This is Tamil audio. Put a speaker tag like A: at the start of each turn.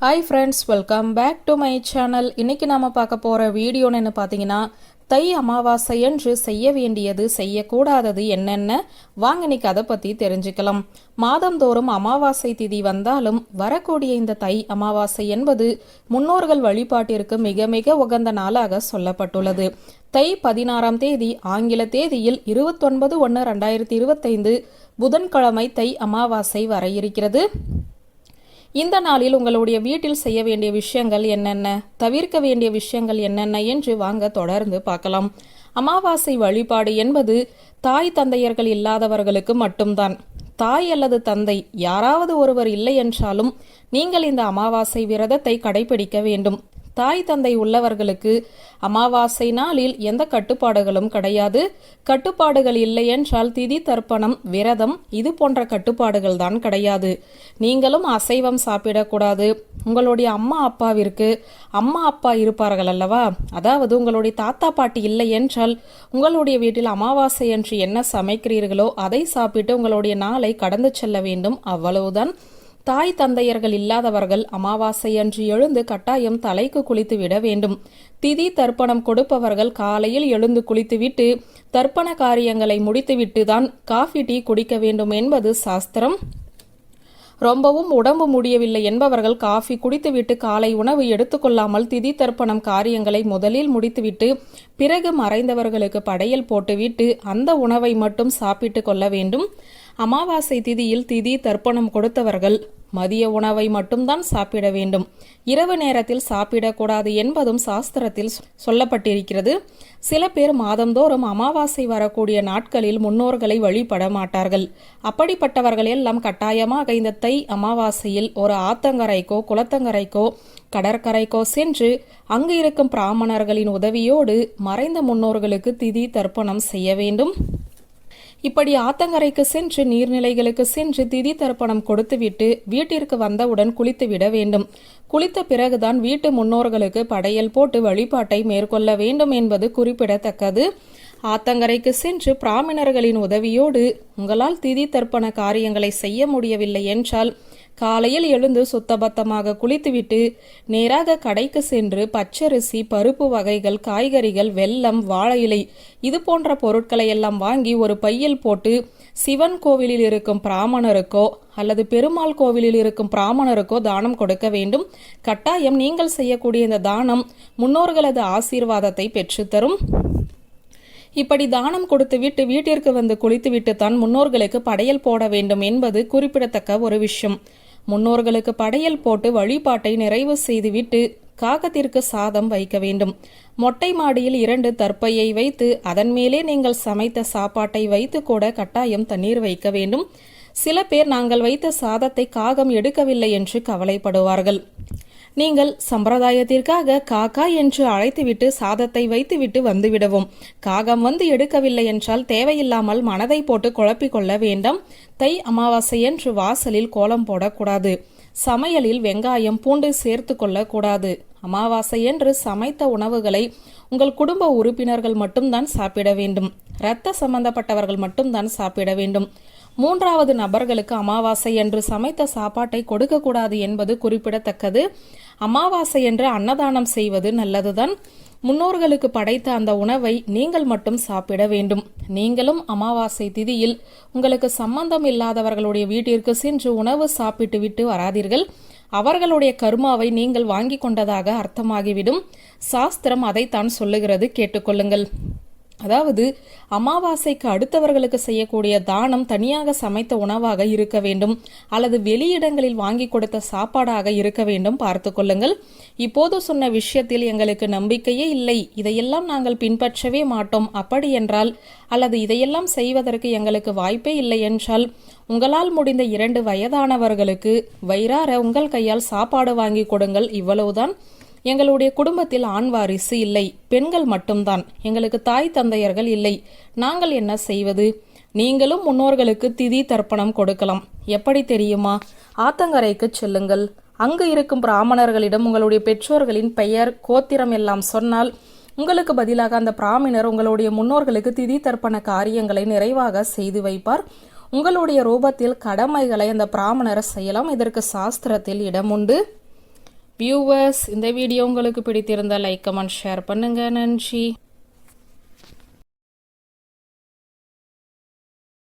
A: Hi friends, welcome back to my channel. இன்னைக்கு நாம பார்க்க போற வீடியோன்னு பார்த்தீங்கன்னா, தை அமாவாசை என்று செய்ய வேண்டியது செய்யக்கூடாதது என்னென்ன வாங்க இன்னைக்கு அதை பத்தி தெரிஞ்சுக்கலாம். மாதந்தோறும் அமாவாசை திதி வந்தாலும் வரக்கூடிய இந்த தை அமாவாசை என்பது முன்னோர்கள் வழிபாட்டிற்கு மிக மிக உகந்த நாளாக சொல்லப்பட்டுள்ளது. தை 16ஆம் தேதி ஆங்கில தேதியில் 29/1/2025 புதன்கிழமை தை அமாவாசை வர இருக்கிறது. இந்த நாளில் உங்களுடைய வீட்டில் செய்ய வேண்டிய விஷயங்கள் என்னென்ன, தவிர்க்க வேண்டிய விஷயங்கள் என்னென்ன என்று வாங்க தொடர்ந்து பார்க்கலாம். அமாவாசை வழிபாடு என்பது தாய் தந்தையர்கள் இல்லாதவர்களுக்கு மட்டும்தான். தாய் அல்லது தந்தை யாராவது ஒருவர் இல்லை என்றாலும் நீங்கள் இந்த அமாவாசை விரதத்தை கடைபிடிக்க வேண்டும். தாய் தந்தை உள்ளவர்களுக்கு அமாவாசை நாளில் எந்த கட்டுப்பாடுகளும் கிடையாது. கட்டுப்பாடுகள் இல்லை என்றால் திதி தர்ப்பணம், விரதம் இது போன்ற கட்டுப்பாடுகள் தான் கிடையாது. நீங்களும் அசைவம் சாப்பிடக்கூடாது. உங்களுடைய அம்மா அப்பாவிற்கு அம்மா அப்பா இருப்பார்கள் அல்லவா, அதாவது உங்களுடைய தாத்தா பாட்டி இல்லை என்றால் உங்களுடைய வீட்டில் அமாவாசை என்று என்ன சமைக்கிறீர்களோ அதை சாப்பிட்டு உங்களுடைய நாளை கடந்து செல்ல வேண்டும், அவ்வளவுதான். தாய் தந்தையர்கள் இல்லாதவர்கள் அமாவாசை அன்று எழுந்து கட்டாயம் தலைக்கு குளித்து விட வேண்டும். திதி தர்ப்பணம் கொடுப்பவர்கள் காலையில் எழுந்து குளித்துவிட்டு தர்ப்பண காரியங்களை முடித்துவிட்டு தான் காஃபி டீ குடிக்க வேண்டும் என்பது சாஸ்திரம். ரொம்பவும் உடம்பு முடியவில்லை என்பவர்கள் காஃபி குடித்துவிட்டு காலை உணவு எடுத்துக்கொள்ளாமல் திதி தர்ப்பணம் காரியங்களை முதலில் முடித்துவிட்டு பிறகு மறைந்தவர்களுக்கு படையல் போட்டுவிட்டு அந்த உணவை மட்டும் சாப்பிட்டு கொள்ள வேண்டும். அமாவாசை திதியில் திதி தர்ப்பணம் கொடுத்தவர்கள் மதிய உணவை மட்டும்தான் சாப்பிட வேண்டும். இரவு நேரத்தில் சாப்பிடக்கூடாது என்பதும் சாஸ்திரத்தில் சொல்லப்பட்டிருக்கிறது. சில பேர் மாதந்தோறும் அமாவாசை வரக்கூடிய நாட்களில் முன்னோர்களை வழிபட மாட்டார்கள். அப்படிப்பட்டவர்கள் எல்லாம் கட்டாயமாக இந்த தை அமாவாசையில் ஒரு ஆத்தங்கரைக்கோ குளத்தங்கரைக்கோ கடற்கரைக்கோ சென்று அங்கு இருக்கும் பிராமணர்களின் உதவியோடு மறைந்த முன்னோர்களுக்கு திதி தர்ப்பணம் செய்ய வேண்டும். இப்படி ஆத்தங்கரைக்கு சென்று நீர்நிலைகளுக்கு சென்று திதி தர்ப்பணம் கொடுத்துவிட்டு வீட்டிற்கு வந்தவுடன் குளித்து விட வேண்டும். குளித்த பிறகுதான் வீட்டு முன்னோர்களுக்கு படையல் போட்டு வழிபாட்டை மேற்கொள்ள வேண்டும் என்பது குறிப்பிடத்தக்கது. ஆத்தங்கரைக்கு சென்று பிராமணர்களின் உதவியோடு உங்களால் திதி தர்ப்பண காரியங்களை செய்ய முடியவில்லை என்றால் காலையில் எழுந்து சுத்தபத்தமாக குளித்துவிட்டு நேராக கடைக்கு சென்று பச்சரிசி, பருப்பு வகைகள், காய்கறிகள், வெல்லம், வாழை இலை இது போன்ற பொருட்களை எல்லாம் வாங்கி ஒரு பையில் போட்டு சிவன் கோவிலில் இருக்கும் பிராமணருக்கோ அல்லது பெருமாள் கோவிலில் இருக்கும் பிராமணருக்கோ தானம் கொடுக்க வேண்டும். கட்டாயம் நீங்கள் செய்யக்கூடிய இந்த தானம் முன்னோர்களது ஆசீர்வாதத்தை பெற்றுத்தரும். இப்படி தானம் கொடுத்துவிட்டு வீட்டிற்கு வந்து குளித்துவிட்டு தான் முன்னோர்களுக்கு படையல் போட வேண்டும் என்பது குறிப்பிடத்தக்க ஒரு விஷயம். முன்னோர்களுக்கு படையல் போட்டு வழிபாட்டை நிறைவு செய்துவிட்டு காகத்திற்கு சாதம் வைக்க வேண்டும். மொட்டை மாடியில் 2 தர்ப்பையை வைத்து அதன் மேலே நீங்கள் சமைத்த சாப்பாட்டை வைத்து கூட கட்டாயம் தண்ணீர் வைக்க வேண்டும். சில பேர் நாங்கள் வைத்த சாதத்தை காகம் எடுக்கவில்லை என்று கவலைப்படுவார்கள். நீங்கள் சம்பிரதாயத்திற்காக காக்கா என்று அழைத்துவிட்டு சாதத்தை வைத்துவிட்டு வந்துவிடவும். காகம் வந்து எடுக்கவில்லை என்றால் தேவையில்லாமல் மனதை போட்டு குழப்பிக் கொள்ள வேண்டாம். தை அமாவாசை என்று வாசலில் கோலம் போடக்கூடாது. சமையலில் வெங்காயம், பூண்டு சேர்த்து கொள்ளக்கூடாது. அமாவாசை என்று சமைத்த உணவுகளை உங்கள் குடும்ப உறுப்பினர்கள் மட்டும்தான் சாப்பிட வேண்டும். இரத்த சம்பந்தப்பட்டவர்கள் மட்டும்தான் சாப்பிட வேண்டும். 3வது நபர்களுக்கு அமாவாசை என்று சமைத்த சாப்பாட்டை கொடுக்கக்கூடாது என்பது குறிப்பிடத்தக்கது. அமாவாசை என்று அன்னதானம் செய்வது நல்லதுதான். முன்னோர்களுக்கு படைத்த அந்த உணவை நீங்கள் மட்டும் சாப்பிட வேண்டும். நீங்களும் அமாவாசை திதியில் உங்களுக்கு சம்பந்தம் இல்லாதவர்களுடைய வீட்டிற்கு சென்று உணவு சாப்பிட்டு விட்டு வராதீர்கள். அவர்களுடைய கர்மாவை நீங்கள் வாங்கி கொண்டதாக அர்த்தமாகிவிடும். சாஸ்திரம் அதைத்தான் சொல்லுகிறது, கேட்டுக்கொள்ளுங்கள். அதாவது அமாவாசைக்கு அடுத்தவர்களுக்கு செய்யக்கூடிய தானம் தனியாக சமைத்த உணவாக இருக்க வேண்டும் அல்லது வெளியிடங்களில் வாங்கி கொடுத்த சாப்பாடாக இருக்க வேண்டும், பார்த்து கொள்ளுங்கள். இப்போது சொன்ன விஷயத்தில் எங்களுக்கு நம்பிக்கையே இல்லை, இதையெல்லாம் நாங்கள் பின்பற்றவே மாட்டோம் அப்படி என்றால் அல்லது இதையெல்லாம் செய்வதற்கு எங்களுக்கு வாய்ப்பே இல்லை என்றால் உங்களால் முடிந்த 2 வயதானவர்களுக்கு வயிறார உங்கள் கையால் சாப்பாடு வாங்கி கொடுங்கள், இவ்வளவுதான். எங்களுடைய குடும்பத்தில் ஆண் வாரிசு இல்லை, பெண்கள் மட்டும்தான். எங்களுக்கு தாய் தந்தையர்கள் இல்லை, நாங்கள் என்ன செய்வது? நீங்களும் முன்னோர்களுக்கு திதி தர்ப்பணம் கொடுக்கலாம். எப்படி தெரியுமா? ஆத்தங்கரைக்கு செல்லுங்கள். அங்கு இருக்கும் பிராமணர்களிடம் உங்களுடைய பெற்றோர்களின் பெயர், கோத்திரம் எல்லாம் சொன்னால் உங்களுக்கு பதிலாக அந்த பிராமணர் உங்களுடைய முன்னோர்களுக்கு திதி தர்ப்பண காரியங்களை நிறைவாக செய்து வைப்பார். உங்களுடைய ரூபத்தில் கடமைகளை அந்த பிராமணர் செய்யலாம். இதற்கு சாஸ்திரத்தில் இடம் உண்டு. வியூவர்ஸ், இந்த வீடியோ உங்களுக்கு பிடித்திருந்தால் லைக் கமெண்ட் ஷேர் பண்ணுங்க. நன்றி.